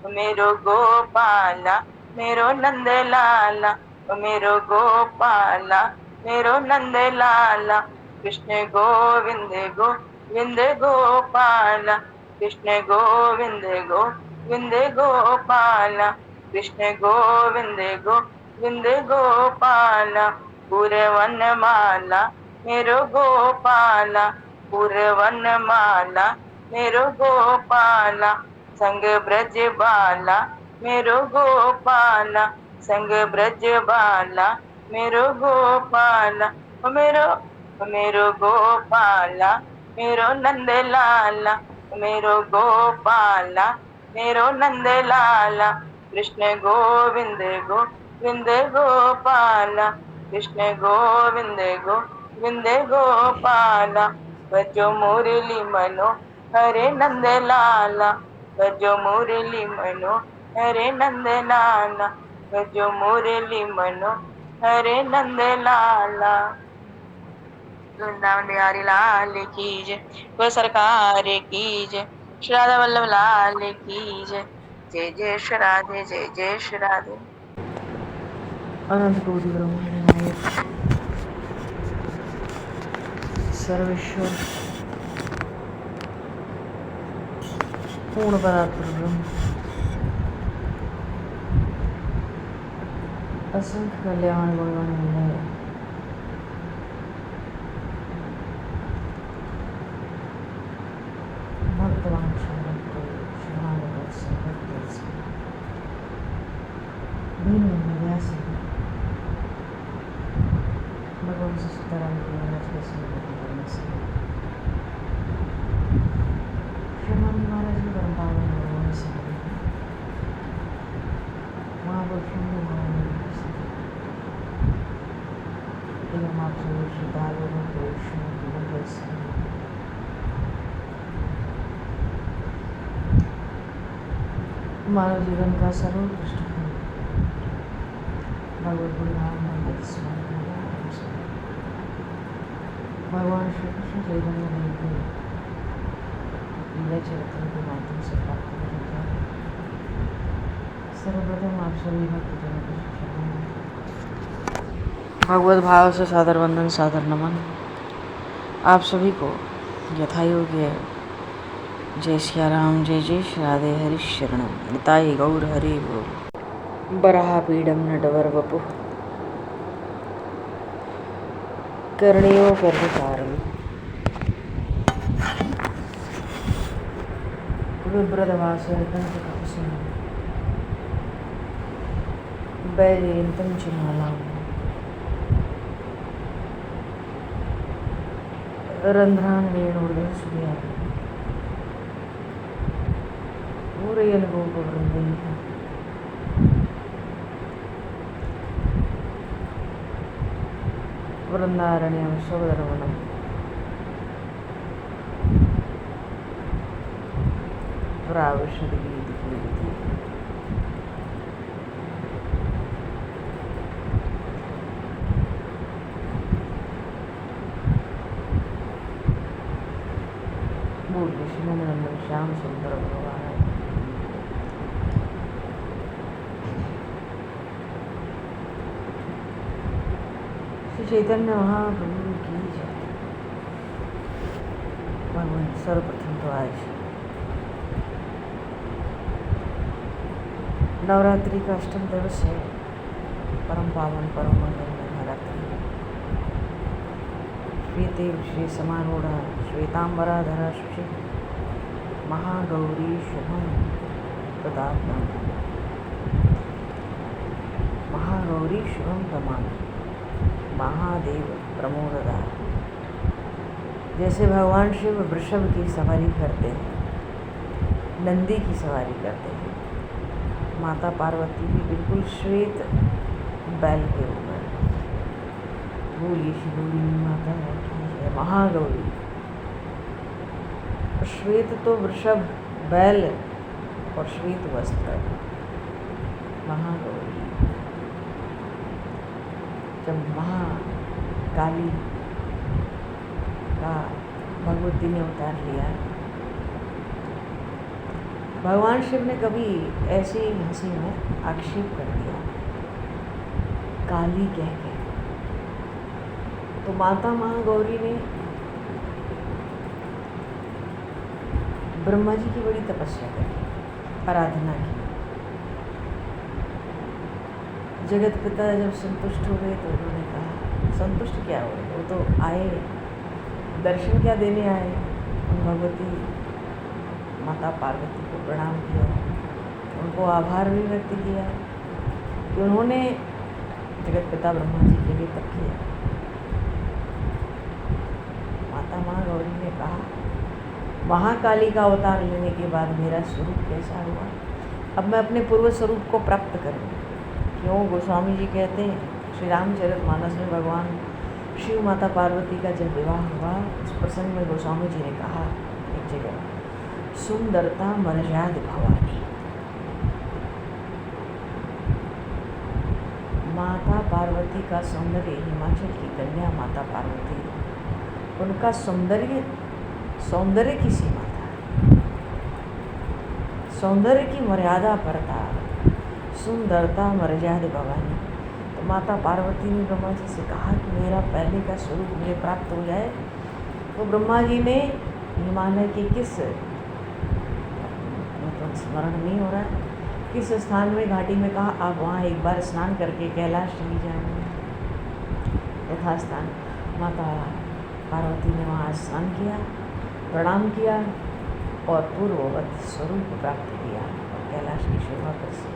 मेरो गोपाला मेरो नंद लाला, मेरो गोपाला मेरो नंद लाला। कृष्ण गोविंद गोविंद गोपाला, कृष्ण गोविंद गोविंद गोपाला, कृष्ण गोविंद गोविंद गोपाला। पूरवन माला मेरो गोपाला, पूरवन माला मेरो गोपाला। संग ब्रज बाला मेरो गोपाला, संग ब्रज बाला मेरो गोपाला। मेरो गोपाला मेरो नंद लाला, मेरो गोपाला मेरो नंद लाला। कृष्ण गोविंद गोविंद गोपाला, कृष्ण गोविंद गोविंद गोपाला। बजो मुरली मनो हरे नंद लाला, बजो मुरली मनो हरे नंद लाला, बजो मुरली मनो हरे नंद लाला। वृंदावन बिहारी लाल की जय, वो सरकार की जय, श्री राधा वल्लभ लाल की जय। जय जय श्री राधे, जय जय श्री राधे। अनंत कोटि ब्रह्मांड सर्वेश्वर पूर्ण पदार्थ ब्रह्म असंख्य कल्याण गुणगण भक्तवान दीन व्यास भगवान से सीताराम की श्रीमान महाराज की परम पावन भगवान से महापुरुषों ने एवं आप सभी श्रद्धालुओं को मानव जीवन का सर्वोत्कृष्ट भगवत गुणगान भगवान श्री कृष्ण चैतन्य देव के लीला चरित्र के माध्यम से प्राप्त हो जाता है। सर्वप्रथम आप सभी भक्तजनों को भगवत भाव से सादर वंदन सादर नमन। आप सभी को यथायोग्य जय सिया राम, जय जय श्री राधे, हरि शरणम निताई गौर हरि बोल। बराह पीडम नटवर वपुः करणीयो कर्मकारम् विभ्रदवासर्तं च तपस्विनं वैजयन्तं च मालाम् रन्ध्रान् वेणोर्ध्वं सुधियाम् पूरयन् गोपवृन्दैः वृन्दारण्यं स्वधर्मणम् प्राविशद्गीतिकीर्ति बोल कृष्ण श्याम सुंदर भगवान। श्री चैतन्य महाप्रभु की जय। भगवान सर्वप्रथम तो आज नवरात्रि का अष्टम दिवस है, परम पावन परम मंगलमय नवरात्रि। श्वेते श्री समारूढ़ा श्वेतांबराधरा शुचि महागौरी शुभम प्रदात्म महागौरी शुभम प्रमाण महादेव प्रमोददा। जैसे भगवान शिव वृषभ की सवारी करते हैं, नंदी की सवारी करते हैं, माता पार्वती भी बिल्कुल श्वेत बैल के ऊपर। बोलिए शिवगौरी माता की महागौरी। श्वेत तो वृषभ बैल और श्वेत वस्त्र महागौरी। जब महाकाली का भगवती ने उतार लिया, भगवान शिव ने कभी ऐसी हंसी में आक्षेप कर दिया, काली कह के। तो माता महागौरी ने ब्रह्मा जी की बड़ी तपस्या करी, आराधना की। जगत पिता जब संतुष्ट हो गए तो उन्होंने कहा, संतुष्ट क्या हो, वो तो आए, दर्शन क्या देने आए। भगवती माता पार्वती को प्रणाम किया, उनको आभार भी व्यक्त किया कि उन्होंने जगत पिता ब्रह्मा जी के लिए तप किया। माता महागौरी ने कहा, महाकाली का अवतार लेने के बाद मेरा स्वरूप कैसा हुआ, अब मैं अपने पूर्व स्वरूप को प्राप्त करूँ। क्यों? गोस्वामी जी कहते हैं श्री रामचरितमानस में भगवान शिव माता पार्वती का जब विवाह हुआ, उस प्रसंग में गोस्वामी जी ने कहा एक जगह, सुंदरता मर्याद भवानी। माता पार्वती का सौंदर्य, हिमाचल की कन्या माता पार्वती, उनका सौंदर्य सौंदर्य की सीमा था, सौंदर्य की मर्यादा पर था, सुंदरता मर्याद भवानी। तो माता पार्वती ने ब्रह्मा जी से कहा कि मेरा पहले का स्वरूप मुझे प्राप्त हो जाए। तो ब्रह्मा जी ने हिमालय के किस, मतलब स्मरण नहीं हो रहा है, किस स्थान में, घाटी में कहा, आप वहाँ एक बार स्नान करके कैलाश चली जाएंगे। यथास्थान माता पार्वती ने वहाँ स्नान किया, प्रणाम किया और पूर्ववत स्वरूप प्राप्त किया और कैलाश की शोभा कर से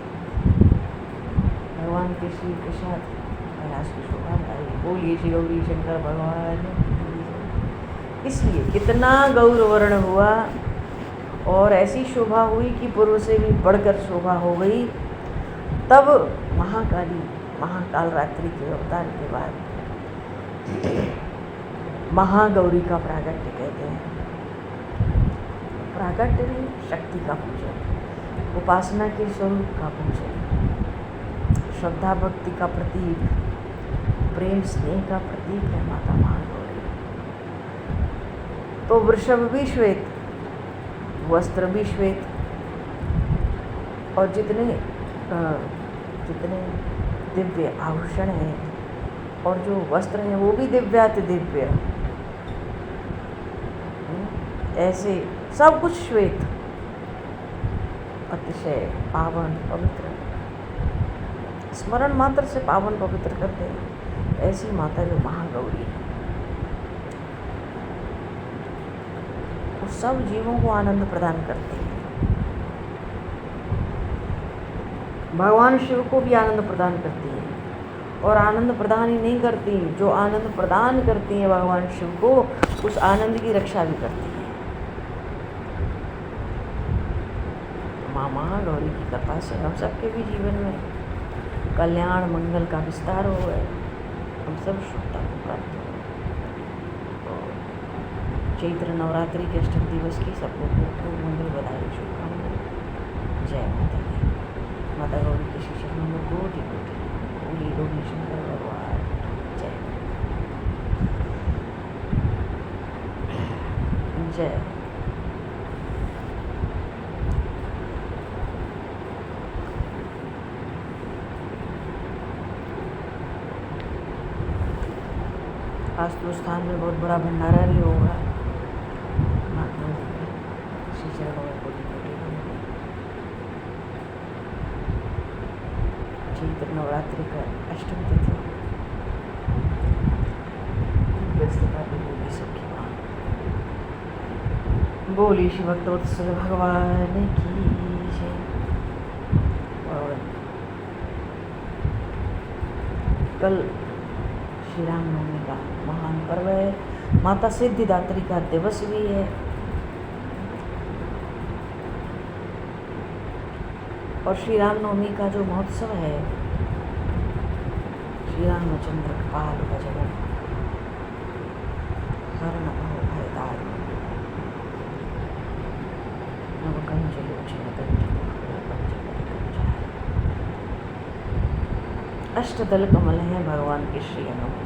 भगवान के शिव के साथ कैलाश की शोभा आई। बोलिए श्री गौरी शंकर भगवान। इसलिए कितना गौर वर्ण हुआ और ऐसी शोभा हुई कि पूर्व से भी बढ़कर शोभा हो गई। तब महाकाली, महाकाल रात्रि के अवतार के बाद महागौरी का प्रागट्य कहते हैं। प्रागट्य नहीं, शक्ति का पूजन, उपासना के स्वरूप का पूजन, श्रद्धा भक्ति का प्रतीक, प्रेम स्नेह का प्रतीक है माता महागौरी। तो वृषभ भी श्वेत, वस्त्र भी श्वेत, और जितने दिव्य आभूषण हैं और जो वस्त्र हैं वो भी दिव्याति दिव्य, ऐसे सब कुछ श्वेत, अतिशय पावन पवित्र, स्मरण मात्र से पावन पवित्र करते हैं। ऐसी माता जो महागौरी है, वो सब जीवों को आनंद प्रदान करती है। भगवान शिव को भी आनंद प्रदान करती है, और आनंद प्रदान ही नहीं करती, जो आनंद प्रदान करती है भगवान शिव को, उस आनंद की रक्षा भी करती है। माँ महागौरी की कृपा से हम सबके भी जीवन में कल्याण मंगल का विस्तार हो गए, हम सब शुभता को प्राप्त हो। चैत्र नवरात्रि के अष्टम दिवस की सबको खूब मंगल बधाई, शुभकामनाएं। जय माता दी। माता गौरी के श्री चरणों में कोटि कोटि बोली गौरी शंकर भगवान जय जय। आज तो स्थान में बहुत बड़ा भंडारा भी होगा। महात्मा जी के श्री चरणों में कोटि कोटि चैत्र नवरात्रि का अष्टम तिथि, व्यस्तता भी होगी सबकी वहाँ। बोली श्री भक्तवत्सल भगवान की जय। और कल श्री रामनवमी का महान पर्व है, माता सिद्धिदात्री का दिवस भी है। और श्री रामनवमी का जो महोत्सव है, श्री रामचंद्र कृपाल भजन हरण भयदार नवकंज लोचन अष्टदल कमल हैं भगवान के श्री अंग में।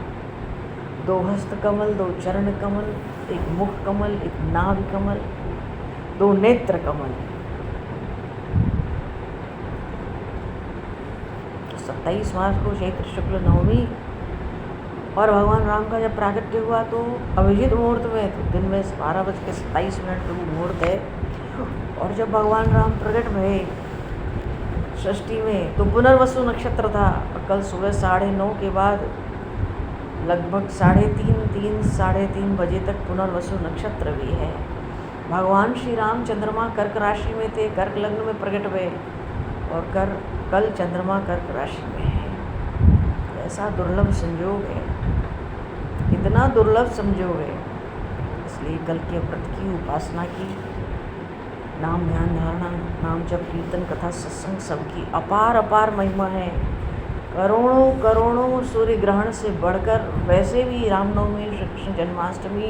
2 हस्त कमल, 2 चरण कमल, 1 मुख कमल, 1 नाभि कमल, 2 नेत्र कमल, 27 मार्च को चैत्र शुक्ल नवमी, और भगवान राम का जब प्राकट्य हुआ तो अभिजित मुहूर्त में, तो दिन में 12:27 पर वो मुहूर्त है। और जब भगवान राम प्रकट भये षष्ठी में तो पुनर्वसु नक्षत्र था। कल सुबह 9:30 के बाद लगभग 3:30 बजे तक पुनर्वसु नक्षत्र भी है। भगवान श्री राम चंद्रमा कर्क राशि में थे, कर्क लग्न में प्रकट हुए, और कल चंद्रमा कर्क राशि में है। ऐसा दुर्लभ संयोग है, इतना दुर्लभ संयोग है, इसलिए कल के व्रत की उपासना की, नाम ध्यान धारणा, नाम जप कीर्तन कथा सत्संग सबकी अपार अपार महिमा है। करोड़ों करोड़ों सूर्य ग्रहण से बढ़कर वैसे भी रामनवमी, श्री कृष्ण जन्माष्टमी,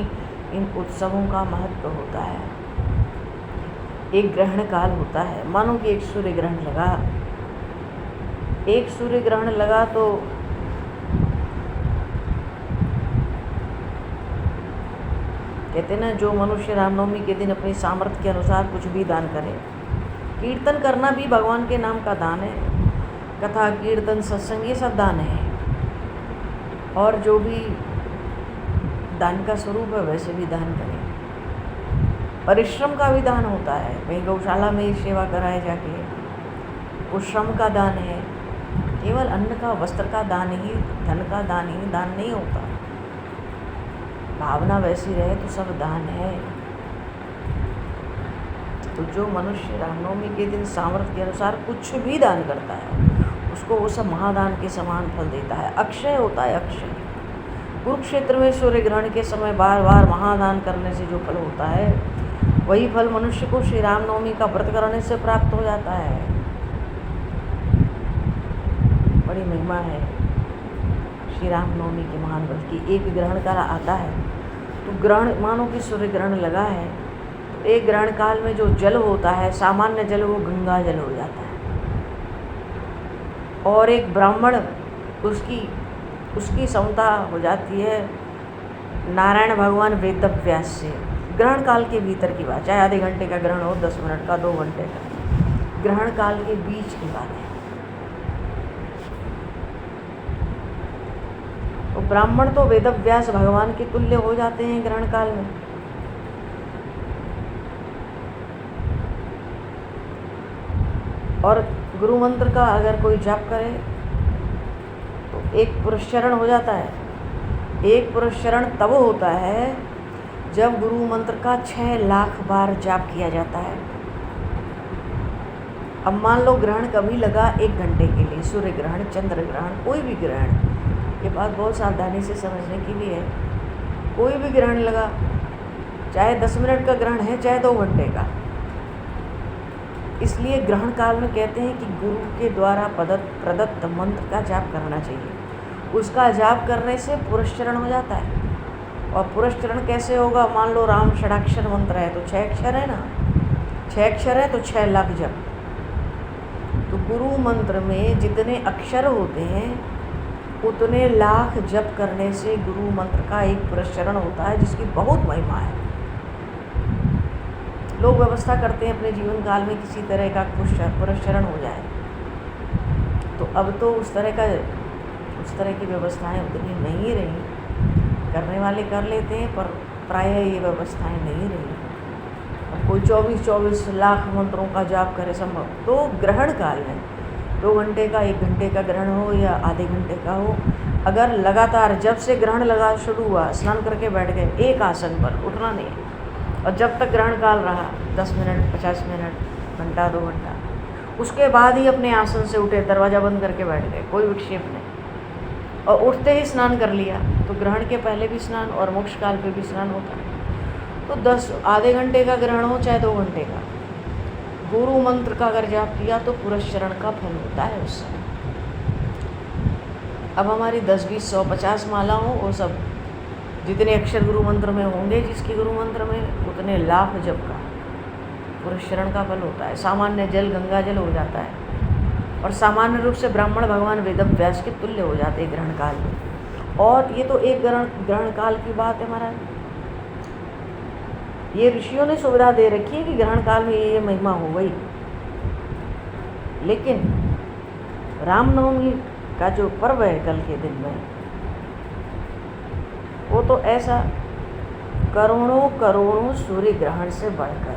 इन उत्सवों का महत्व होता है। एक ग्रहण काल होता है, मानो कि एक सूर्य ग्रहण लगा तो कहते ना, जो मनुष्य रामनवमी के दिन अपनी सामर्थ्य के अनुसार कुछ भी दान करे, कीर्तन करना भी भगवान के नाम का दान है, कथा कीर्तन सत्संग ये सब दान है, और जो भी दान का स्वरूप है वैसे भी दान करें। परिश्रम का भी दान होता है, कहीं गौशाला में सेवा कराए जाके, वो श्रम का दान है। केवल अन्न का, वस्त्र का दान ही, धन का दान ही दान नहीं होता। भावना वैसी रहे तो सब दान है। तो जो मनुष्य रामनवमी के दिन सामर्थ्य के अनुसार कुछ भी दान करता है, उसको वो सब महादान के समान फल देता है। अक्षय होता है, अक्षय। कुरुक्षेत्र में सूर्य ग्रहण के समय बार बार महादान करने से जो फल होता है, वही फल मनुष्य को श्री रामनवमी का व्रत करने से प्राप्त हो जाता है। बड़ी महिमा है श्री रामनवमी के महान व्रत की। एक ग्रहण काल आता है तो ग्रहण, मानो कि सूर्य ग्रहण लगा है, तो एक ग्रहण काल में जो जल होता है, सामान्य जल, वो गंगा जल हो जाता है। और एक ब्राह्मण, उसकी समता हो जाती है नारायण भगवान वेदव्यास से। ग्रहण काल के भीतर की बात, चाहे आधे घंटे का ग्रहण हो, 10 मिनट का, 2 घंटे का, ग्रहण काल के बीच की बात है। तो ब्राह्मण तो वेदव्यास भगवान के तुल्य हो जाते हैं ग्रहण काल में। और गुरु मंत्र का अगर कोई जाप करे तो एक पुरस्चरण हो जाता है। एक पुरस्चरण तब होता है जब गुरु मंत्र का 6 लाख बार जाप किया जाता है। अब मान लो ग्रहण कभी लगा 1 घंटे के लिए, सूर्य ग्रहण, चंद्र ग्रहण, कोई भी ग्रहण, ये बात बहुत सावधानी से समझने की भी है। कोई भी ग्रहण लगा, चाहे 10 मिनट का ग्रहण है, चाहे 2 घंटे का, इसलिए ग्रहण काल में कहते हैं कि गुरु के द्वारा प्रदत्त मंत्र का जाप करना चाहिए। उसका जाप करने से पुरस्चरण हो जाता है। और पुरस्चरण कैसे होगा? मान लो राम षडाक्षर मंत्र है तो 6 अक्षर है ना, 6 अक्षर है तो 6 लाख जप। तो गुरु मंत्र में जितने अक्षर होते हैं उतने लाख जप करने से गुरु मंत्र का एक पुरस्चरण होता है, जिसकी बहुत महिमा है। लोग व्यवस्था करते हैं अपने जीवन काल में किसी तरह का पुरस्चरण हो जाए, तो अब तो उस तरह की व्यवस्थाएं उतनी नहीं रही। करने वाले कर लेते हैं, पर प्रायः ये व्यवस्थाएं नहीं रही। अब कोई 24 लाख मंत्रों का जाप करे संभव? तो ग्रहण काल में 2 घंटे का, 1 घंटे का ग्रहण हो या आधे घंटे का हो, अगर लगातार जब से ग्रहण लगा शुरू हुआ, स्नान करके बैठ गए एक आसन पर, उठना नहीं, और जब तक ग्रहण काल रहा 10 मिनट, 50 मिनट, घंटा, 2 घंटा, उसके बाद ही अपने आसन से उठे, दरवाज़ा बंद करके बैठ गए, कोई विक्षेप नहीं, और उठते ही स्नान कर लिया, तो ग्रहण के पहले भी स्नान और मोक्ष काल पे भी स्नान होता है। तो आधे घंटे का ग्रहण हो चाहे 2 घंटे का, गुरु मंत्र का अगर जाप किया तो पुरस्चरण का फल होता है उस समय। अब हमारी 10, 20, 100, 50 माला हो, वो सब जितने अक्षर गुरु मंत्र में होंगे, जिसके गुरु मंत्र में, उतने लाख जप का पुरस्चरण का फल होता है। सामान्य जल गंगा जल हो जाता है, और सामान्य रूप से ब्राह्मण भगवान वेदव्यास के तुल्य हो जाते हैं ग्रहण काल में। और ये तो एक ग्रहण काल की बात है महाराज। ये ऋषियों ने सुविधा दे रखी है कि ग्रहण काल में ये महिमा हो गई, लेकिन रामनवमी का जो पर्व है कल के दिन में, वो तो ऐसा करोड़ों करोड़ों सूर्य ग्रहण से बढ़कर,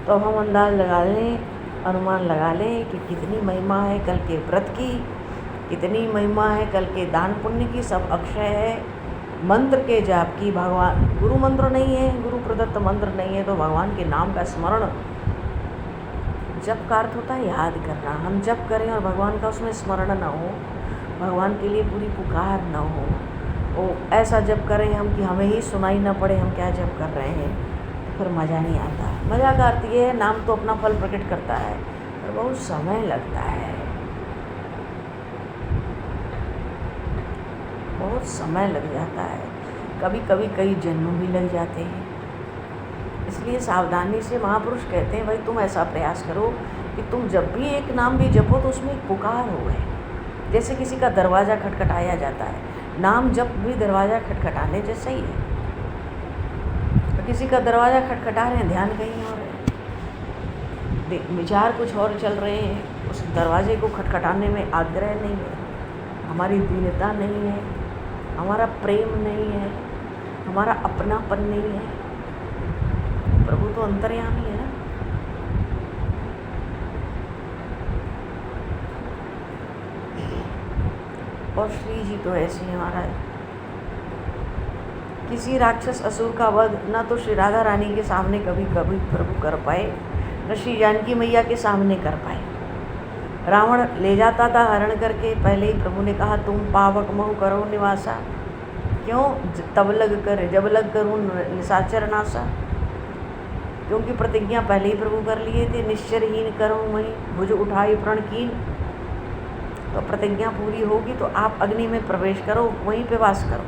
तो हम अंदाज लगा लें, अनुमान लगा लें कि कितनी महिमा है कल के व्रत की, कितनी महिमा है कल के दान पुण्य की। सब अक्षय है। मंत्र के जाप की, भगवान गुरु मंत्र नहीं है, गुरु प्रदत्त मंत्र नहीं है, तो भगवान के नाम का स्मरण। जप का अर्थ होता है याद करना। हम जप करें और भगवान का उसमें स्मरण न हो, भगवान के लिए पूरी पुकार न हो, वो ऐसा जप करें हम कि हमें ही सुनाई न पड़े हम क्या जप कर रहे हैं, तो फिर मज़ा नहीं आता। मज़ा का अर्थ ये है, नाम तो अपना फल प्रकट करता है, पर बहुत समय लगता है, बहुत समय लग जाता है, कभी कभी कई जन्म भी लग जाते हैं। इसलिए सावधानी से महापुरुष कहते हैं, भाई तुम ऐसा प्रयास करो कि तुम जब भी एक नाम भी जपो तो उसमें एक पुकार हो। जैसे किसी का दरवाज़ा खटखटाया जाता है, नाम जप भी दरवाज़ा खटखटाने जैसा ही है। तो किसी का दरवाज़ा खटखटा रहे हैं, ध्यान कहीं और है, विचार कुछ और चल रहे हैं, उस दरवाजे को खटखटाने में आग्रह नहीं है, हमारी दीनता नहीं है, हमारा प्रेम नहीं है, हमारा अपनापन नहीं है। प्रभु तो अंतर्यामी है ना। और श्री जी तो ऐसे ही महाराज, किसी राक्षस असुर का वध न तो श्री राधा रानी के सामने कभी कभी प्रभु कर पाए, न श्री जानकी मैया के सामने कर पाए। रावण ले जाता था हरण करके, पहले ही प्रभु ने कहा तुम पावक महु करो निवासा, क्यों तब लग कर जब लग करूँ निशाचर नासा, क्योंकि प्रतिज्ञा पहले ही प्रभु कर लिए थे, निश्चरहीन करो वहीं भुज उठाई प्रण कीन। तो प्रतिज्ञा पूरी होगी तो आप अग्नि में प्रवेश करो, वहीं पे वास करो।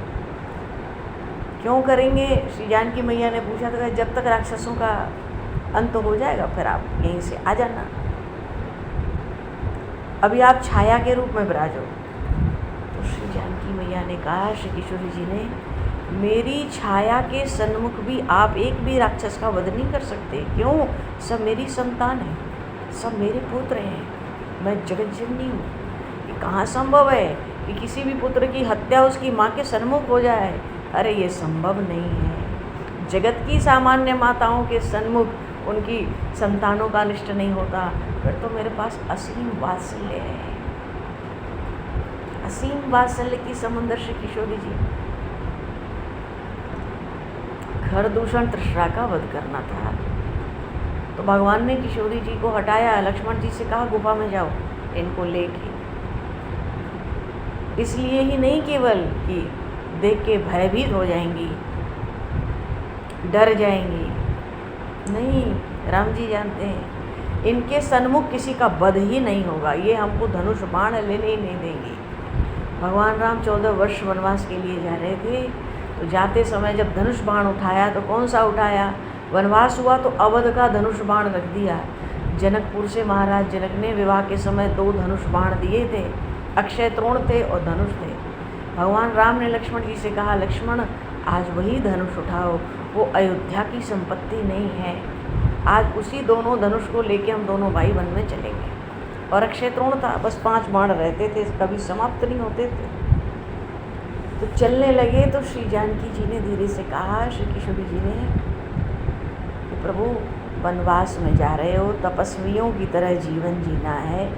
क्यों करेंगे? श्री जानकी मैया ने पूछा था, जब तक राक्षसों का अंत हो जाएगा फिर आप यहीं से आ जाना, अभी आप छाया के रूप में विराजो। तो श्री जानकी मैया ने कहा, श्री किशोरी जी ने, मेरी छाया के सन्मुख भी आप एक भी राक्षस का वध नहीं कर सकते। क्यों? सब मेरी संतान है, सब मेरे पुत्र हैं, मैं जगत जननी हूँ। ये कहाँ संभव है कि किसी भी पुत्र की हत्या उसकी माँ के सन्मुख हो जाए? अरे ये संभव नहीं है। जगत की सामान्य माताओं के सन्मुख उनकी संतानों का अनिष्ट नहीं होता। फिर तो मेरे पास असीम वात्सल्य है, असीम वात्सल्य की समुद्र श्री किशोरी जी। घर दूषण तृष्णा का वध करना था, तो भगवान ने किशोरी जी को हटाया, लक्ष्मण जी से कहा गुफा में जाओ इनको लेके। इसलिए ही नहीं केवल कि देख के भयभीत हो जाएंगी, डर जाएंगी, नहीं, राम जी जानते हैं इनके सन्मुख किसी का वध ही नहीं होगा, ये हमको धनुष बाण लेने ही नहीं देंगी। भगवान राम 14 वर्ष वनवास के लिए जा रहे थे, तो जाते समय जब धनुष बाण उठाया तो कौन सा उठाया? वनवास हुआ तो अवध का धनुष बाण रख दिया। जनकपुर से महाराज जनक ने विवाह के समय 2 धनुष बाण दिए थे, अक्षय तृण थे और धनुष थे। भगवान राम ने लक्ष्मण जी से कहा, लक्ष्मण आज वही धनुष उठाओ, वो अयोध्या की संपत्ति नहीं है, आज उसी दोनों धनुष को लेके हम दोनों भाई वन में चलेंगे। और अक्षय तृण था, बस 5 बाण रहते थे, कभी समाप्त नहीं होते थे। तो चलने लगे तो श्री जानकी जी ने धीरे से कहा, श्री किशोरी जी ने, कि प्रभु वनवास में जा रहे हो, तपस्वियों की तरह जीवन जीना है,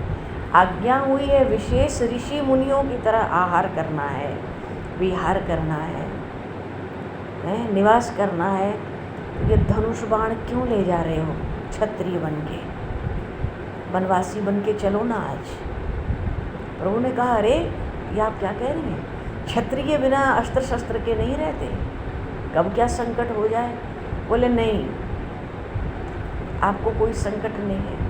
आज्ञा हुई है विशेष ऋषि मुनियों की तरह आहार करना है, विहार करना है, निवास करना है। तो ये धनुष बाण क्यों ले जा रहे हो? क्षत्रिय बन के, वनवासी बन के चलो ना आज। प्रभु ने कहा, अरे ये आप क्या कह रही हैं? क्षत्रिय बिना अस्त्र शस्त्र के नहीं रहते, कब क्या संकट हो जाए। बोले नहीं, आपको कोई संकट नहीं है,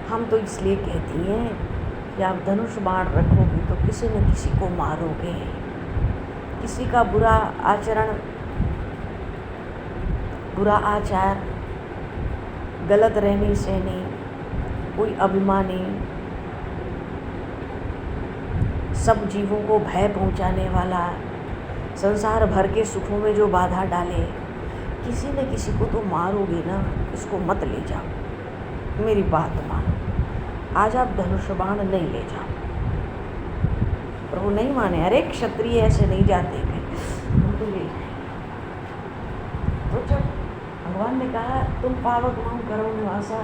हम तो इसलिए कहती हैं कि आप धनुष बाण रखोगे तो किसी न किसी को मारोगे, किसी का बुरा आचरण, बुरा आचार, गलत रहनी सहनी, कोई अभिमानी, सब जीवों को भय पहुंचाने वाला, संसार भर के सुखों में जो बाधा डाले, किसी न किसी को तो मारोगे ना, इसको मत ले जाओ, मेरी बात मानो। आज आप धनुष बाण नहीं ले जाओ। प्रभु नहीं माने, अरे क्षत्रिय ऐसे नहीं जाते उनको ले जाए। तो जब भगवान ने कहा तुम पावक मांग करो निवासा,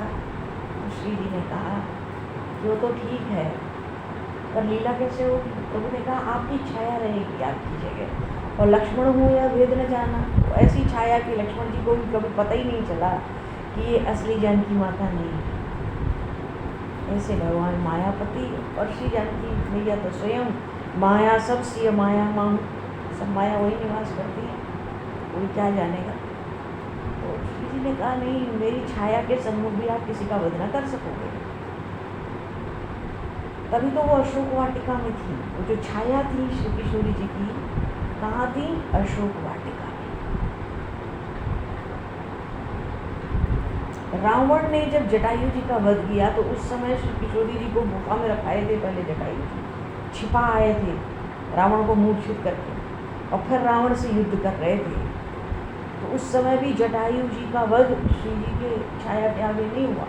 तो श्री जी ने कहा कि वो तो ठीक है, पर लीला कैसे होगी? प्रभु ने कहा आपकी छाया रहेगी आपकी जगह, और लक्ष्मण हो या भेद न जाना। तो ऐसी छाया कि लक्ष्मण जी को भी कभी पता ही नहीं चला कि ये असली जानकी माता नहीं है। ऐसे भगवान मायापति और श्री जानकी मैया तो स्वयं माया, सब सी माया मांग, सब माया वही निवास करती है, कोई क्या जानेगा। तो श्री जी ने कहा नहीं, मेरी छाया के सम्मुख भी आप किसी का वध न कर सकोगे। तभी तो वो अशोक वाटिका में थी। वो जो छाया थी श्री किशोरी जी की, कहाँ थी? अशोक वाटिका में। रावण ने जब जटायु जी का वध किया तो उस समय श्री किशोरी जी को गुफा में रखाए थे। पहले जटायु जी छिपा आए थे रावण को मूर्छित करके, और फिर रावण से युद्ध कर रहे थे। तो उस समय भी जटायु जी का वध श्री जी के छाया के आगे नहीं हुआ,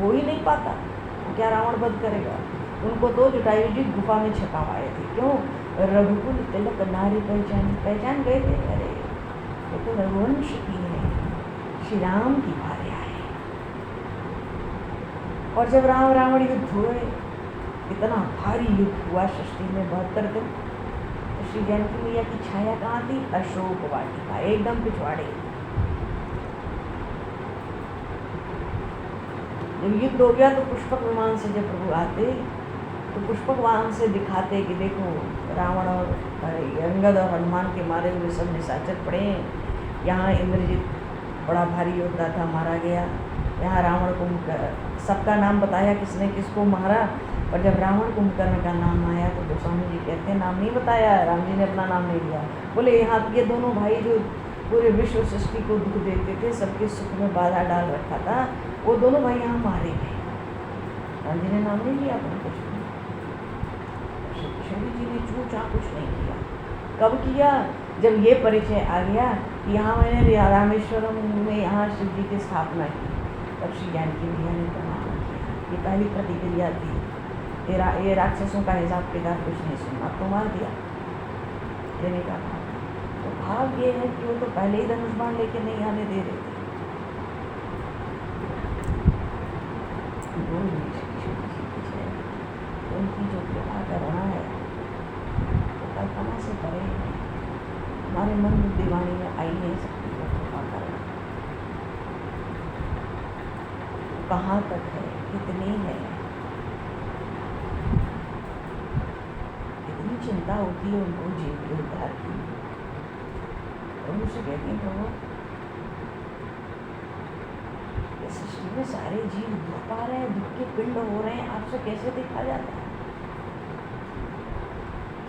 हो ही नहीं पाता। तो क्या रावण वध करेगा? उनको तो जटायु जी गुफा में छुपाए थे। क्यों? रघुकुल तिलक नारी पहचान गए थे, अरे ये तो रघुवंश की है, श्री राम की भार्या है। और जब राम रावण युद्ध हुए, इतना भारी युद्ध हुआ सृष्टि में 72 दिन, तो श्री जानकी मैया की छाया कहाँ थी? अशोक वाटिका, एकदम पिछवाड़े। जब युद्ध हो गया तो पुष्पक विमान से जब प्रभु आते तो पुष्पक विमान से दिखाते कि देखो रावण और अंगद और हनुमान के मारे हुए सब निशाचर पड़े हैं। यहाँ इंद्रजित बड़ा भारी योद्धा था, मारा गया। यहाँ रावण कुंभकर्ण, सबका नाम बताया किसने किसको मारा। और जब रावण कुंभकर्ण का नाम आया तो गोस्वामी जी कहते हैं नाम नहीं बताया, राम जी ने अपना नाम नहीं लिया। बोले यहाँ ये दोनों भाई जो पूरे विश्व सृष्टि को दुख देते थे, सबके सुख में बाधा डाल रखा था, वो दोनों भाई यहाँ मारे गए। राम जी ने नाम नहीं लिया अपना कुछ। किशोरी जी ने चूचा कुछ नहीं किया। कब किया? जब ये परिचय आ गया कि यहाँ मैंने रामेश्वरम में यहाँ शिव जी की स्थापना की, तब श्री जानकी मैया ने प्रणाम किया। ये पहली प्रतिक्रिया थी, ये राक्षसों का हिसाब किताब कुछ नहीं सुनना, तो मार दिया देने का भाव। तो भाव ये है कि वो तो पहले ही धनुष बाण लेके नहीं आने दे रहे थे। उनकी जो कृपा करना है तो कल्पना से परे है, हमारे मन में दीवानी में आई नहीं सकती वो कृपा करना। कहाँ तक है, कितनी है, कितनी चिंता होती है उनको जीव के उद्धार की। तो मुझसे कहती हैं प्रभु इस सृष्टि में सारे जीव दुख पा रहे हैं, दुख के पिंड हो रहे हैं, आपसे कैसे देखा जाता है?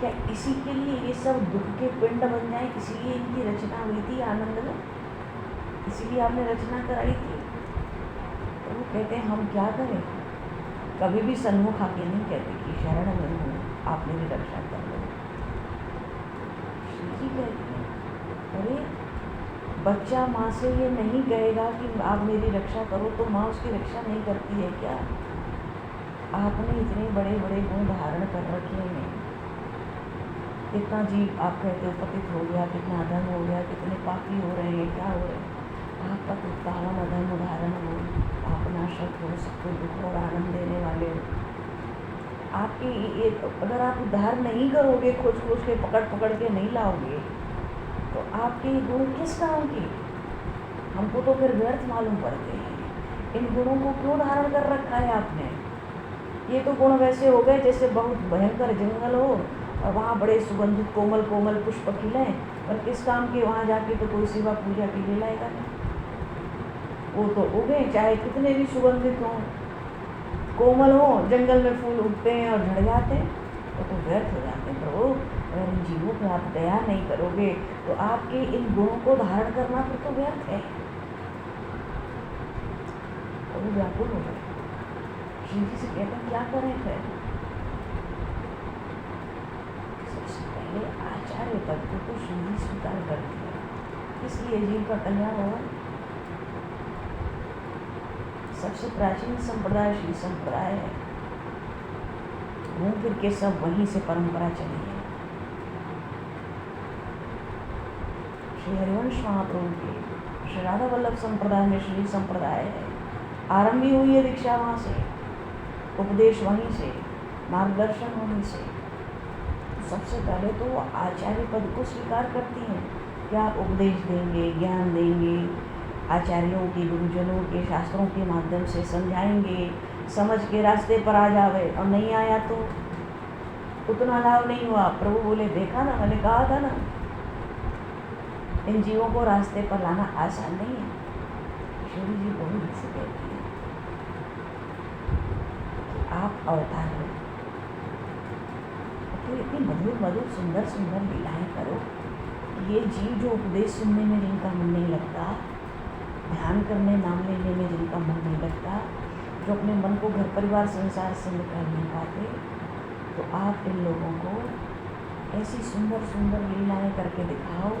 क्या इसी के लिए ये सब दुख के पिंड बन जाए? इसीलिए इनकी रचना हुई थी आनंद में, इसीलिए आपने रचना कराई थी। तो वो कहते हैं हम क्या करें? कभी भी सन्मुख आके नहीं कहते कि शरण में हूँ, आप मेरी रक्षा कर लो। श्री जी कहते हैं अरे बच्चा माँ से ये नहीं कहेगा कि आप मेरी रक्षा करो तो माँ उसकी रक्षा नहीं करती है क्या? आपने इतने बड़े बड़े गुण धारण कर रखे हैं, कितना जीव आप कहते हो पतित हो गया, कितना अधर्म हो गया, कितने पापी हो रहे हैं, क्या हो रहे हैं? आप तक उत्तावन अधर्म उदाहरण हो, आप नाशक हो, सबको दुख और आनंद देने वाले हो। आपकी अगर आप उद्धार नहीं करोगे, खोज खोज के पकड़ पकड़ के नहीं लाओगे, तो आपके गुण किस काम के? हमको तो फिर व्यर्थ मालूम पड़ते हैं। इन गुणों को क्यों धारण कर रखा है आपने? ये तो गुण वैसे हो गए जैसे बहुत भयंकर जंगल हो और वहाँ बड़े सुगंधित कोमल कोमल पुष्प खिले, पर किस काम के? वहाँ जाके तो कोई सेवा पूजा के लिए लाएगा नहीं। वो तो उगे चाहे कितने भी सुगंधित हों, कोमल हो, जंगल में फूल उगते हैं और झड़ जाते हैं, तो व्यर्थ हो जाते हैं। प्रभु अगर इन जीवों पर आप दया नहीं करोगे तो आपके इन गुणों को धारण करना फिर तो व्यर्थ है। तो वो व्याकुल हो गए। श्री जी से कहते हैं क्या करें फिर? सबसे पहले आचार्य तत्व को श्री जी स्वीकार कर दिया, इसलिए जीव का कल्याण हुआ। सबसे प्राचीन संप्रदाय श्री संप्रदाय है। घूम फिर के सब वहीं से परंपरा चली है। श्री हरिवंश महाप्रभु के श्री राधा वल्लभ संप्रदाय में श्री संप्रदाय है, आरंभ ही हुई है दीक्षा वहाँ से, उपदेश वहीं से, मार्गदर्शन वहीं से। तो सबसे पहले तो वो आचार्य पद को स्वीकार करती हैं कि आप उपदेश देंगे, ज्ञान देंगे, आचार्यों के, गुरुजनों के, शास्त्रों के माध्यम से समझाएंगे, समझ के रास्ते पर आ जावे, और नहीं आया तो उतना लाभ नहीं हुआ। प्रभु बोले देखा ना, मैंने कहा था ना, इन जीवों को रास्ते पर लाना आसान नहीं है। किशोरी जी बहुत से कहती है कि आप अवतार हो, तो इतनी मधुर मधुर सुंदर सुंदर लीलाएं करो कि ये जीव जो उपदेश सुनने में जिनका मन नहीं लगता, ध्यान करने, नाम लेने में जिनका मन नहीं लगता, जो अपने मन को घर परिवार संसार से निकाल नहीं पाते, तो आप इन लोगों को ऐसी सुंदर सुंदर लीलाएं करके दिखाओ,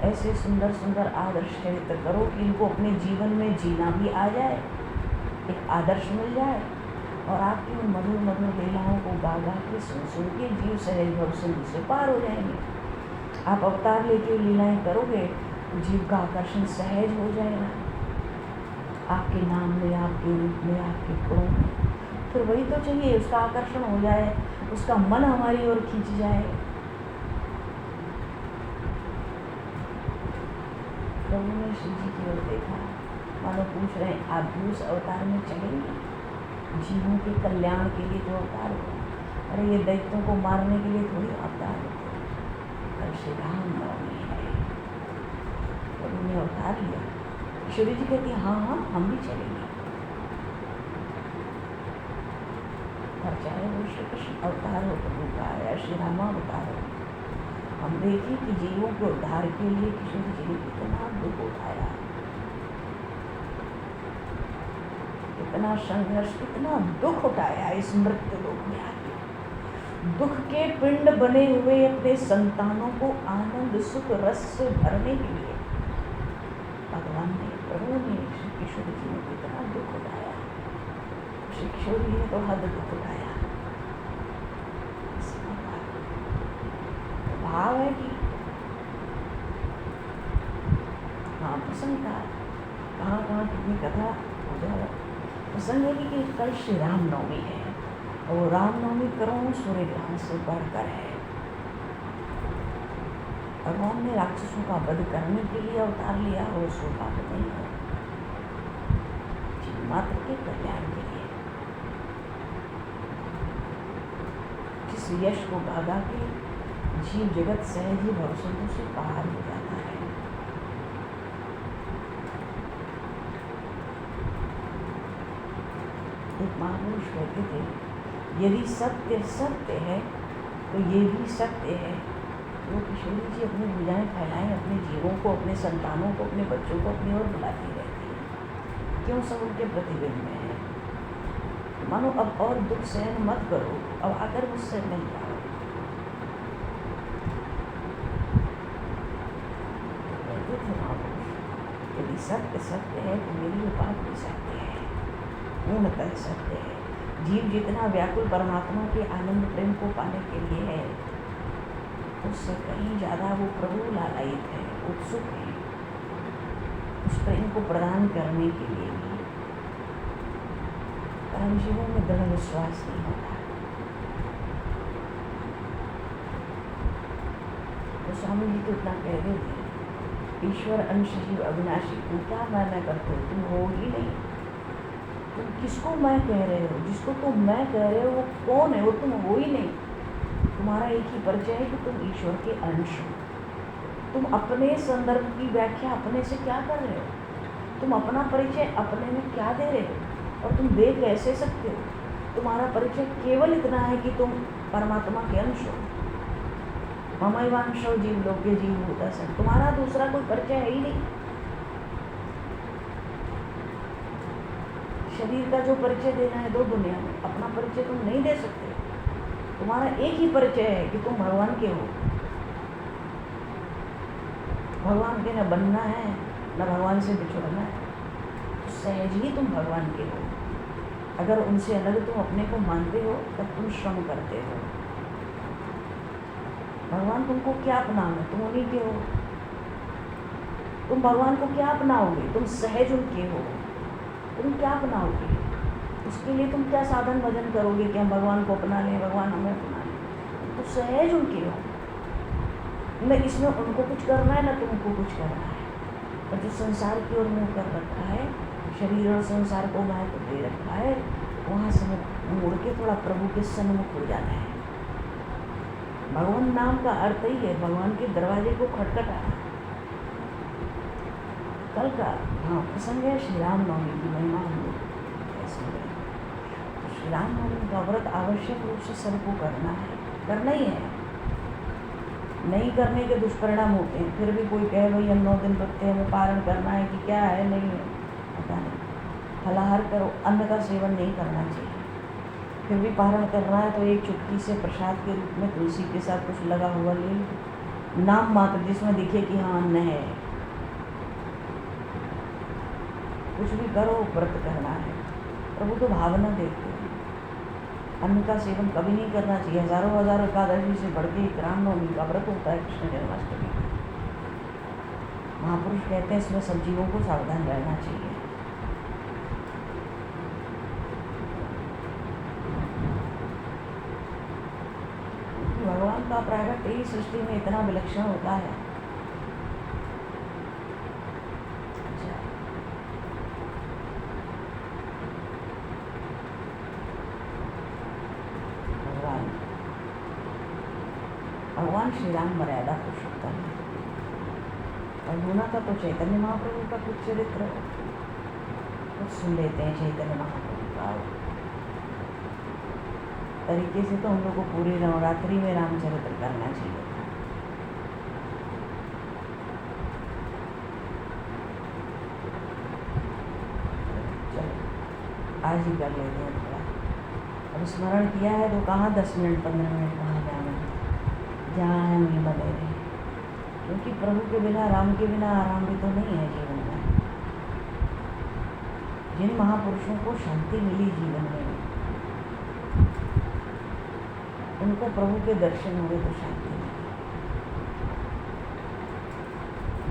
ऐसे सुंदर सुंदर आदर्श चरित्र करो कि इनको अपने जीवन में जीना भी आ जाए, एक आदर्श मिल जाए, और आपकी उन मधुर मधुर लीलाओं को गा गा के सुन के जीव सहज भव सिंधु से पार हो जाएंगे। आप अवतार लेके लीलाएं करोगे, जीव का आकर्षण सहज हो जाएगा आपके नाम में, आपके रूप में, आपके गुणों में। फिर वही तो चाहिए, उसका आकर्षण हो जाए, उसका मन हमारी ओर खींच जाए। प्रभु ने शिव जी की ओर देखा, मानो पूछ रहे हैं आप भी उस अवतार में चलेंगे, जीवों के कल्याण के लिए जो अवतार हो। अरे ये दैत्यों को मारने के लिए थोड़ी अवतार होते, कल श्री राम नवमी है, प्रभु ने अवतार लिया। शिव जी कहती हाँ हाँ हम भी चलेंगे, और चाहे वो श्री कृष्ण अवतार हो प्रभु का या श्री रामा अवतार हो, हम देखें कि जीवों के उद्धार के लिए किशोर जी ने कितना दुख उठाया, कितना संघर्ष, कितना दुख उठाया इस मृत्यु लोक में आके। दुख के पिंड बने हुए अपने संतानों को आनंद सुख रस से भरने के लिए भगवान ने, प्रभु ने, श्री किशोर जी ने कितना दुख उठाया। श्री किशोर जी ने तो हद दुख उठाया। भाव है कि हाँ प्रसंग था, कहाँ कहाँ कितनी कथा हो जाए। प्रसंग है कि कल श्री राम नवमी है, और राम नवमी करोड़ों सूर्य ग्रहण से बढ़कर है। भगवान ने राक्षसों का वध करने के लिए अवतार लिया, और सो बात नहीं है, मात्र के कल्याण के लिए। जिस यश को गागा के जीव जगत सहज ही भवसिंधु से पार हो जाता है। एक महापुरुष कहते थे, यदि सत्य सत्य है तो ये भी सत्य है। वो किशोरी जी अपनी भुजाएं फैलाएं, अपने जीवों को, अपने संतानों को, अपने बच्चों को अपनी ओर बुलाती रहती है। क्यों सब उनके प्रतिबिंब में है। मानो अब और दुख सहन मत करो, अब आकर मुझसे मिल जाओ। यदि सत्य सत्य है तो मेरी बात भी सत्य है, पूर्णतः सत्य है। जीव जितना व्याकुल परमात्मा के आनंद प्रेम को पाने के लिए है, उससे कहीं ज़्यादा वो प्रभु लालायित है, उत्सुक है उस प्रेम को प्रदान करने के लिए भी। परम जीवों में दृढ़ विश्वास नहीं होता। तो स्वामी जी तो इतना कह रहे थे, ईश्वर अंश जीव अविनाशी, तुम क्या मैं करते हो, तुम हो ही नहीं। तुम किसको मैं कह रहे हो, जिसको तुम मैं कह रहे हो वो कौन है, वो तुम हो ही नहीं। तुम्हारा एक ही परिचय है कि तुम ईश्वर के अंश हो। तुम अपने संदर्भ की व्याख्या अपने से क्या कर रहे हो, तुम अपना परिचय अपने में क्या दे रहे हो, और तुम दे कैसे सकते हो। तुम्हारा परिचय केवल इतना है कि तुम परमात्मा के अंश हो। ममैवांशो जीव लोके जीव होता सब, तुम्हारा दूसरा कोई परिचय है ही नहीं। शरीर का जो परिचय देना है दो दुनिया में, अपना परिचय तुम नहीं दे सकते। तुम्हारा एक ही परिचय है कि तुम भगवान के हो। भगवान के न बनना है न भगवान से बिछुड़ना है, तो सहज ही तुम भगवान के हो। अगर उनसे अलग तुम अपने को मानते हो तब तुम श्रम करते हो। भगवान तुमको क्या अपनाओगे? तुम उन्हीं के हो। तुम भगवान को क्या अपनाओगे? तुम सहज उनके हो। तुम क्या अपनाओगे? उसके लिए तुम क्या साधन भजन करोगे कि हम भगवान को अपना लें, भगवान हमें अपना लें? तुम तो सहज उनके हो। न इसमें उनको कुछ करना है न तुमको कुछ करना है। और जो संसार की ओर मुँह कर रखा है, शरीर और संसार को महत्व दे रखा है, वहाँ से मुड़ के थोड़ा प्रभु के सन्मुख हो जाना है। भगवान नाम का अर्थ ही है भगवान के दरवाजे को खटखटाना। कल का प्रसंग है श्री राम नवमी की महिमा हम लोग ऐसे में। तो श्री राम नवमी का व्रत आवश्यक रूप से सबको करना है, करना ही है। नहीं करने के दुष्परिणाम होते हैं। फिर भी कोई कहे भाई हम 9 दिन रखते हैं, हमें पारण करना है कि क्या है, नहीं है, पता नहीं। फलाहार करो, अन्न का सेवन नहीं करना चाहिए। फिर भी पारण करना है तो एक चुटकी से प्रसाद के रूप में तुलसी के साथ कुछ लगा हुआ ले लो, नाम मात्र, जिसमें दिखे कि हाँ अन्न है। कुछ भी करो, व्रत करना है। प्रभु तो भावना देखते हैं। अन्न का सेवन कभी नहीं करना चाहिए। हजारों एकादशी से बढ़ के रामनवमी का व्रत होता है, कृष्ण जन्माष्टमी का। महापुरुष कहते हैं इसमें सब जीवों को सावधान रहना चाहिए। भगवान का प्रागट्य इस सृष्टि में इतना विलक्षण होता है। भगवान श्री राम मर्यादा पुरुषोत्तम है। और होना था तो चैतन्य महाप्रभु का कुछ चरित्र कुछ सुन लेते हैं। चैतन्य महाप्रभु का तरीके से तो हम लोग को पूरी नवरात्रि में रामचरित्र करना चाहिए था। चलो आज ही कर लेते हैं थोड़ा। अब स्मरण किया है तो कहाँ 10 मिनट 15 मिनट कहाँ जाना, जहाँ है वहीं बने रहे। क्योंकि प्रभु के बिना, राम के बिना आराम भी तो नहीं है जीवन में। जिन महापुरुषों को शांति मिली जीवन में, उनको प्रभु के दर्शन हुए तो शांति मिली।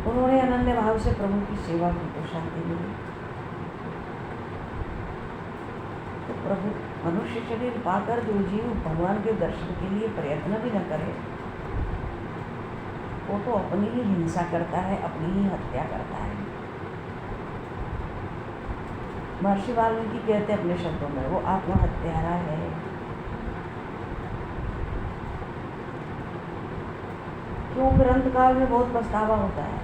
उन्होंने अनन्य भाव से प्रभु की सेवा की तो शांति मिली। तो प्रभु मनुष्य शरीर पाकर जो जीव भगवान के दर्शन के लिए प्रयत्न भी न करे, वो तो अपनी ही हिंसा करता है, अपनी ही हत्या करता है। महर्षि वाल्मीकि कहते अपने शब्दों में, वो आत्महत्यारा है। क्यों? ग्रंथ काल में बहुत पछतावा होता है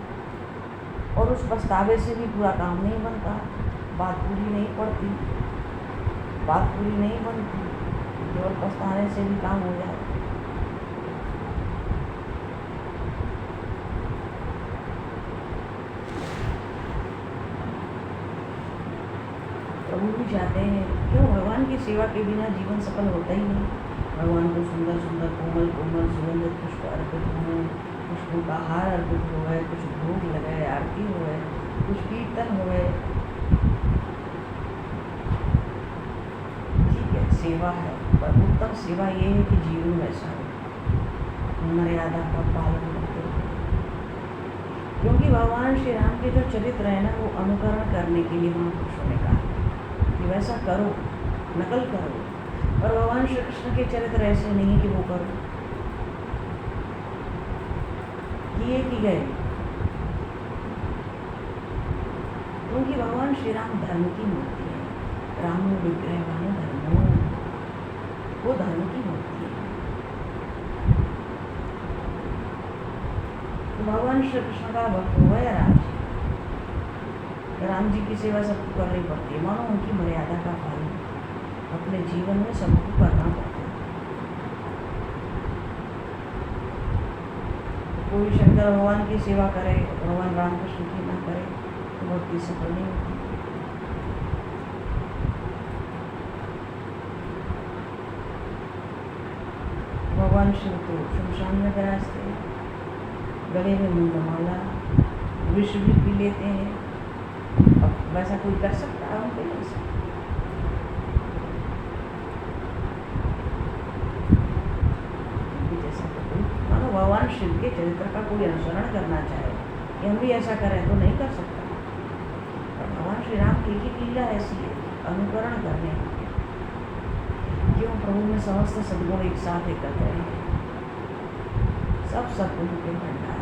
और उस पछतावे से भी पूरा काम नहीं बनता। बात पूरी नहीं पड़ती, बात पूरी नहीं बनती, केवल पछताने से भी काम हो जाए। प्रभु भी चाहते हैं, क्यों? भगवान की सेवा के बिना जीवन सफल होता ही नहीं। भगवान को सुंदर सुंदर कोमल कोमल सुगंधित पुष्प अर्पित हुए, पुष्पों का हार अर्पित हुए, कुछ भोग लगाए, आरती हुए, कुछ कीर्तन हुए। ठीक है, सेवा है, पर उत्तम सेवा ये है कि जीवन में ऐसा हो, मर्यादा का पालन करते हुए। क्योंकि भगवान श्री राम के जो चरित्र है ना, वो अनुकरण करने के लिए महापुरुषों ने कहा कि वैसा करो, नकल करो। और भगवान श्री कृष्ण के चरित्र ऐसे नहीं कि वो करो, किए कि गए। क्योंकि भगवान श्री राम धर्म की मूर्ति है। रामो विग्रहवान धर्मो, वो धर्म की मूर्ति है। तो भगवान श्री कृष्ण का भक्त हुआ या राम जी, राम जी की सेवा सबको करनी पड़ती है। मानो उनकी मर्यादा का पालन अपने जीवन में सबको करना पड़ता है। कोई शंकर भगवान की सेवा करे, भगवान रामकृष्ण की ना करे, तो भक्ति सफल नहीं होती। भगवान शिव तो शमशान में विराजते, गले में मुंडमाला, विष भी पी लेते हैं। अब वैसा कोई कर सकता है? हम नहीं कर सकते। शिव के चरित्र का कोई अनुसरण करना चाहे कि हम भी ऐसा करें तो नहीं कर सकता। और भगवान श्री राम की एक लीला ऐसी है अनुकरण करने की। क्यों प्रभु में समस्त सद्गुण एक साथ एकत्र हैं, सब सद्गुण के भंडार।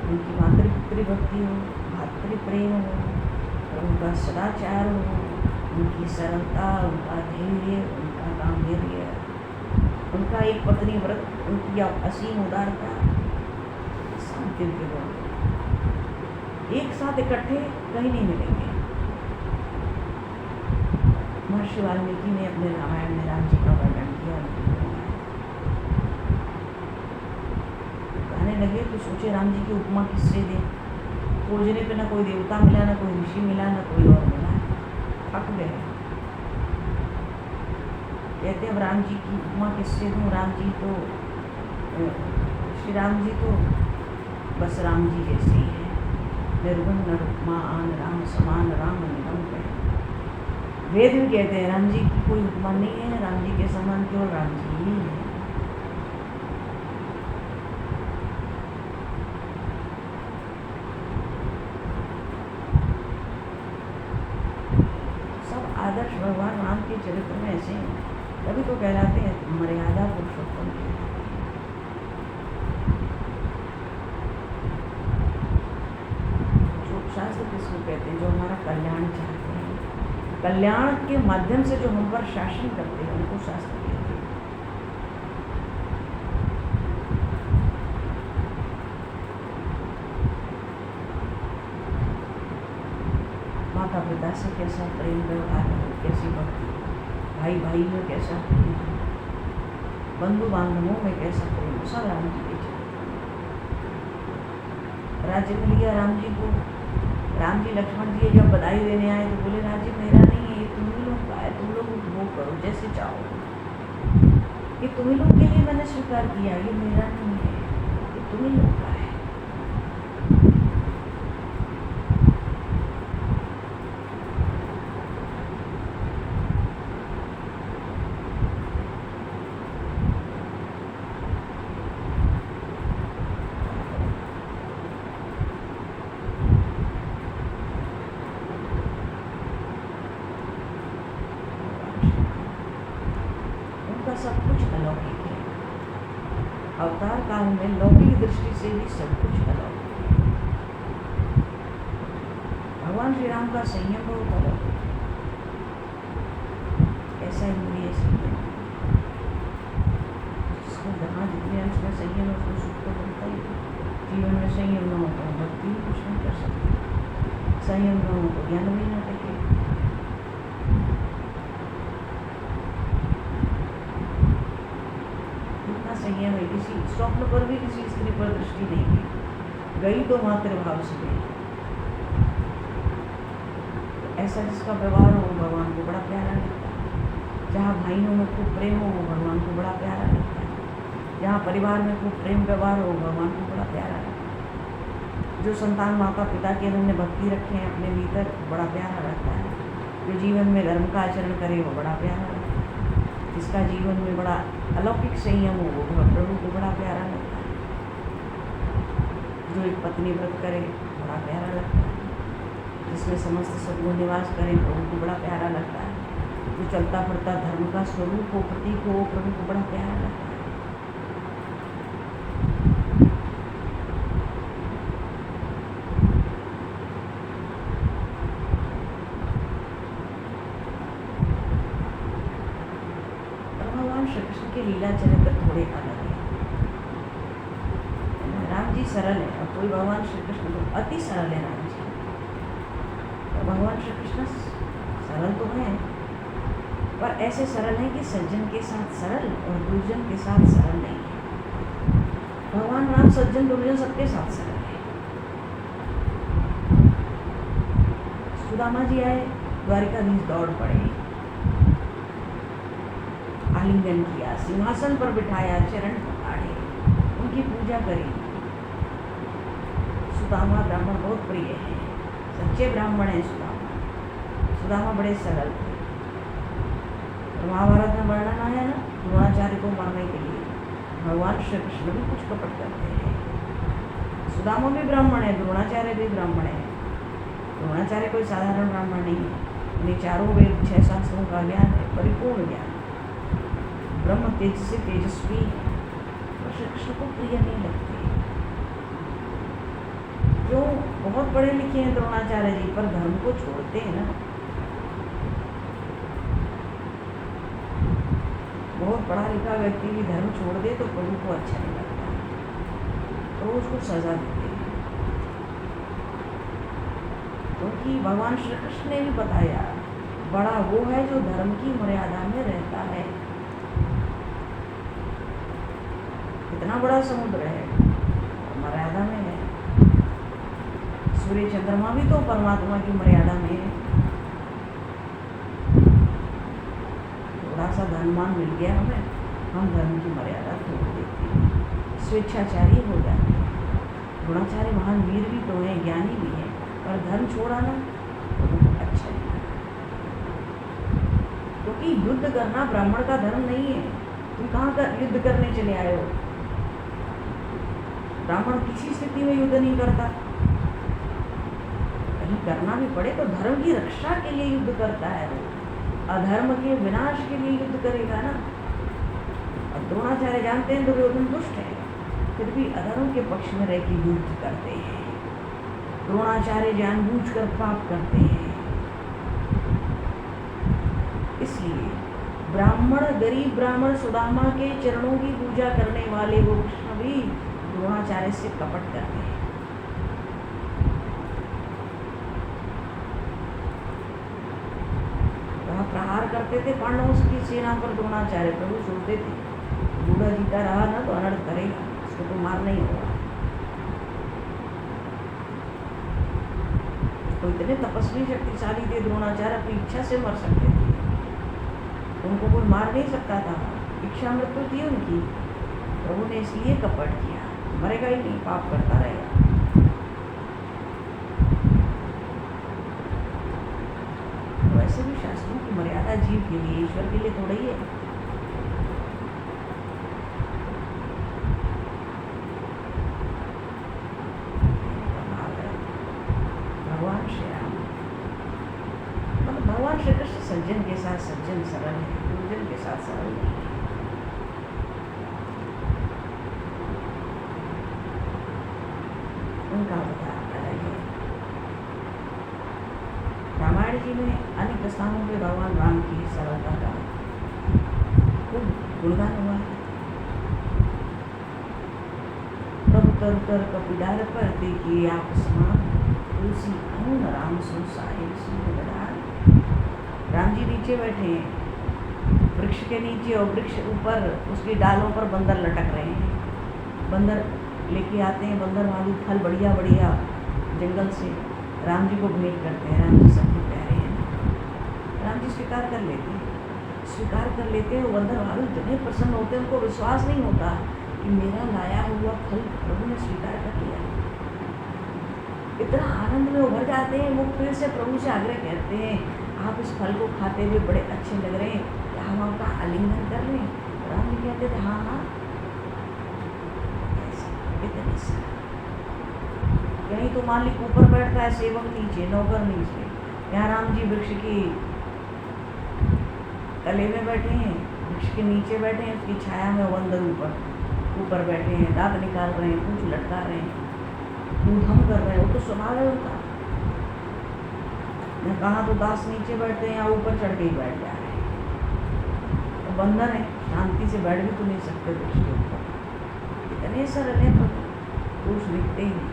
उनकी मातृपुत्री भक्ति हो, भातृ प्रेम हो, उनका सदाचार हो, उनकी सरलता, उनका धैर्य, उनका गांधीर्य, उनका एक पत्नी व्रत, उनकी असीम उदारता, शांति के गुण एक साथ इकट्ठे कहीं नहीं मिलेंगे। महर्षि वाल्मीकि ने अपने रामायण में राम जी का वर्णन किया। कहने लगे तो सोचे राम जी की उपमा किससे दे, खोजने पे ना कोई देवता मिला, ना कोई ऋषि मिला, ना कोई और मिला, थक गए। कहते अब राम जी की उपमा किससे दूँ, राम जी तो श्री राम जी तो बस राम जी जैसे ही है, निर्गुण निरुपमा आन राम समान राम निगम है। वेद भी कहते हैं राम जी की कोई उपमा नहीं है, राम जी के समान केवल राम जी ही है। सब आदर्श भगवान राम के चरित्र में ऐसे हैं, तभी तो कहलाते हैं मर्यादा पुरुषोत्तम। जो शास्त्र किसको कहते हैं, जो हमारा कल्याण चाहते हैं, कल्याण के माध्यम से जो हम पर शासन करते हैं उनको शास्त्र कहते हैं। माता पिता से कैसा प्रेम व्यवहार हो, कैसी भक्ति, भाई भाई में कैसा प्रेम, बंधु बांधवों में कैसा प्रेम, सब राम जी के चरित्र। राज्य मिल गया राम जी को, राम जी लक्ष्मण जी जब बधाई देने आए तो बोले राज्य मेरा नहीं है, ये तुम ही लोग का है, तुम लोग उपभोग करो जैसे चाहो, ये तुम ही लोग के लिए मैंने स्वीकार किया, ये मेरा नहीं है, ये तुम ही लोग का है। सब कुछ अलौकिक है, अवतार काल में लौकिक दृष्टि से भी सब कुछ अलौकिक है। भगवान श्री राम का संयम बहुत अलौकिक है, ऐसा इंद्रिय संयम, जिसको जहाँ जितने अंश में संयम है उसको सुख तो बनता ही है। जीवन में संयम न हो तो भक्ति भी कुछ नहीं कर सकते, संयम न हो तो ज्ञान भी न टिके। संयम है, किसी स्वप्न पर भी किसी स्त्री पर दृष्टि नहीं गई तो मातृभाव से गई। ऐसा जिसका व्यवहार हो भगवान को बड़ा प्यारा लगता है। जहाँ भाइयों में खूब प्रेम हो भगवान को बड़ा प्यारा लगता है। जहाँ परिवार में खूब प्रेम व्यवहार हो भगवान को बड़ा प्यारा लगता है। जो संतान माता पिता के उन्होंने भक्ति रखे हैं अपने भीतर, बड़ा प्यारा लगता है। जो जीवन में धर्म का आचरण करे वो बड़ा प्यारा लगता है। जिसका जीवन में बड़ा अलौकिक संयम हो वो प्रभु को बड़ा प्यारा लगता है। जो एक पत्नी व्रत करे बड़ा प्यारा लगता है। जिसमें समस्त सद्गुण निवास करें प्रभु को बड़ा प्यारा लगता है। जो चलता फिरता धर्म का स्वरूप हो, प्रतीक हो, प्रभु को बड़ा प्यारा लगता है। श्री कृष्ण के लीला चरित्र थोड़े अलग है। राम जी सरल है और कोई भगवान श्री कृष्ण तो अति सरल है राम जी। तो भगवान श्री कृष्ण सरल तो हैं पर ऐसे सरल हैं कि सज्जन के साथ सरल और दुर्जन के साथ सरल नहीं है। भगवान राम सज्जन दुर्जन सबके साथ सरल है। सुदामा जी आए, द्वारिकाधीश दौड़ पड़े, आलिंगन किया, सिंहासन पर बिठाया, चरण पखाड़े, उनकी पूजा करी। सुदामा ब्राह्मण बहुत प्रिय है, सच्चे ब्राह्मण हैं सुदामा। सुदामा बड़े सरल थे। तो महाभारत में वर्णन आया ना द्रोणाचार्य को मारने के लिए, भगवान श्री कृष्ण भी कुछ कपट करते हैं। सुदामा भी ब्राह्मण है, द्रोणाचार्य भी ब्राह्मण है। द्रोणाचार्य कोई साधारण ब्राह्मण नहीं है। उन्हें चारों वेद 6 शास्त्रों का ज्ञान है, परिपूर्ण ज्ञान। ब्रह्म तेज से तेजस्वी है, तो श्री कृष्ण को प्रिय नहीं लगते। जो बहुत पढ़े लिखे हैं द्रोणाचार्य जी, पर धर्म को छोड़ते हैं ना। बहुत पढ़ा लिखा व्यक्ति भी धर्म छोड़ दे तो प्रभु को अच्छा नहीं लगता, तो उसको सजा देते हैं। क्योंकि भगवान श्री कृष्ण ने भी बताया, बड़ा वो है जो धर्म की मर्यादा में रहता है। इतना बड़ा समुद्र है, मर्यादा में है। सूर्य चंद्रमा भी तो परमात्मा की मर्यादा में है। थोड़ा सा धनमान मिल गया हमें, हम धर्म की मर्यादा तोड़ देते हैं, स्वेच्छाचारी हो जाते हैं। द्रोणाचार्य महान वीर भी तो हैं, ज्ञानी भी हैं, पर धर्म छोड़ाना तो अच्छा नहीं। क्योंकि युद्ध करना ब्राह्मण का धर्म नहीं है। तुम कहाँ का युद्ध करने चले आए हो? ब्राह्मण किसी स्थिति में युद्ध नहीं करता। कहीं करना भी पड़े तो धर्म की रक्षा के लिए युद्ध करता है वो, अधर्म के विनाश के लिए युद्ध करेगा ना। अब द्रोणाचार्य जानते हैं दुर्योधन दुष्ट है, फिर भी अधर्म के पक्ष में रह के युद्ध करते हैं। द्रोणाचार्य जानबूझकर पाप करते हैं। इसलिए ब्राह्मण, गरीब ब्राह्मण सुदामा के चरणों की पूजा करने वाले वो कृष्ण भी द्रोणाचार्य से कपट करते हैं। वहाँ प्रहार करते थे पांडवों की सेना पर द्रोणाचार्य। प्रभु सोचते थे बूढ़ा जीता रहा ना तो अनर्थ करेगा, इसको तो मारना ही होगा। तो इतने तपस्वी शक्तिशाली थे द्रोणाचार्य, अपनी इच्छा से मर सकते थे, उनको कोई मार नहीं सकता था, इच्छा मृत्यु थी उनकी। प्रभु ने इसलिए कपट किया, मरेगा ही नहीं, पाप करता रहेगा। तो ऐसे भी शास्त्रों की मर्यादा जीव के लिए, ईश्वर के लिए थोड़ा ही है। भगवान श्री राम, मतलब भगवान श्री कृष्ण सज्जन के साथ सज्जन सरल है, दुर्जन के साथ सरल नहीं है। उनका अवतार अलग है। रामायण जी में अनेक स्थानों में भगवान राम की सरलता का खूब गुणगान हुआ है। प्रभु तर तर कपिडार पर देखिए आप समान, तुलसी अनून राम सुसाए सुंदर। राम जी नीचे बैठे हैं वृक्ष के नीचे, और वृक्ष ऊपर उसकी डालों पर बंदर लटक रहे हैं। बंदर लेके आते हैं, बंदर वाली फल बढ़िया बढ़िया जंगल से राम जी को भेंट करते हैं। राम जी सबके प्यारे हैं, राम जी स्वीकार कर लेते हैं। स्वीकार कर लेते हैं, वो बंदर वाले इतने प्रसन्न होते हैं, उनको विश्वास नहीं होता कि मेरा लाया हुआ फल प्रभु ने स्वीकार कर लिया। इतना आनंद में उभर जाते हैं, वो फिर से प्रभु से आग्रह करते हैं, आप इस फल को खाते हुए बड़े अच्छे लग रहे हैं, क्या हम आपका आलिंगन कर लें? राम जी कहते थे हाँ हाँ। कहीं तो मालिक ऊपर बैठता है, सेवक नीचे, नौकर नीचे। यहाँ राम जी वृक्ष की तले में बैठे हैं, वृक्ष के नीचे बैठे हैं, उसकी छाया में बंदर ऊपर बैठे हैं, दांत निकाल रहे हैं, पूंछ लटका रहे हैं, हम कर रहे हैं। वो तो स्वभाव है उनका। मैं कहा तो दास नीचे बैठते हैं या ऊपर चढ़ के ही बैठ जा रहे हैं। तो बंदर है, शांति से बैठ भी तो नहीं सकते वृक्ष के ऊपर। इतने सरल है प्रभु, पुरुष दिखते ही नहीं।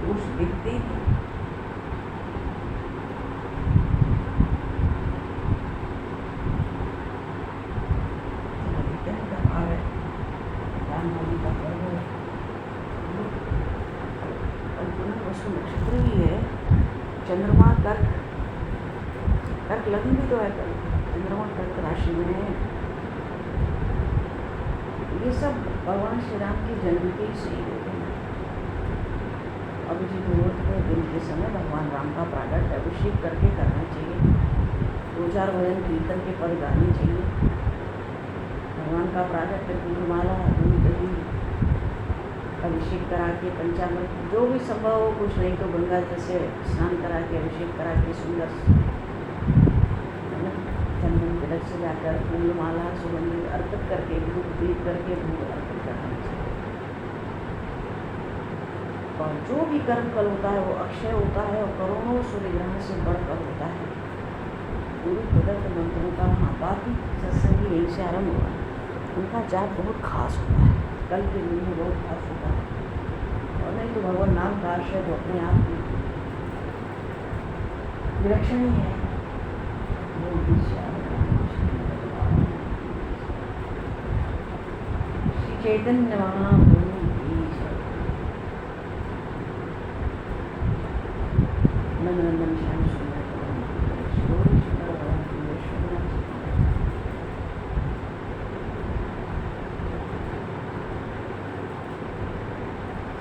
पुरुष दिखते ही नहीं। नक्षत्र भी है, चंद्रमा कर्क लग्न भी तो है, चंद्रमा कर्क राशि में है। ये सब भगवान श्री राम के जन्म के ही सही होते हैं। अभिजीत मुहूर्त के दिन के समय भगवान राम का प्रागट्य अभिषेक करके करना चाहिए। 2-4 भजन कीर्तन के पद गाने चाहिए। भगवान का प्राकट्य फूलमाला, दूध दही, अभिषेक करा के पंचामृत जो भी संभव हो, कुछ नहीं तो गंगा जल से स्नान करा के अभिषेक करा के सुंदर चंदन तिलक से जाकर फूलमाला सुगंधित अर्पित करके धूप दीप करके भोग अर्पित करना चाहिए। और जो भी कर्म फल होता है वो अक्षय होता है और करोड़ों सूर्य ग्रहण से बढ़कर होता है। गुरु प्रदत्त मंत्रों का बाकी सत्संग यहीं से आरम्भ हुआ। उनका जाप बहुत खास होता है, कल के दिन में बहुत खास होता है। और नहीं तो भगवान नाम का आश्रय तो अपने आप में विलक्षण ही है। श्री चैतन्य महाप्रभु की जय। नंदनंदन श्याम सुंदर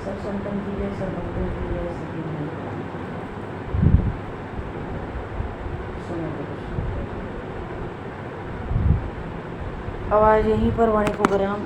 सब संतन की जय, सब भक्तों की जय, सभी अब आज यहीं पर वाणी को विराम।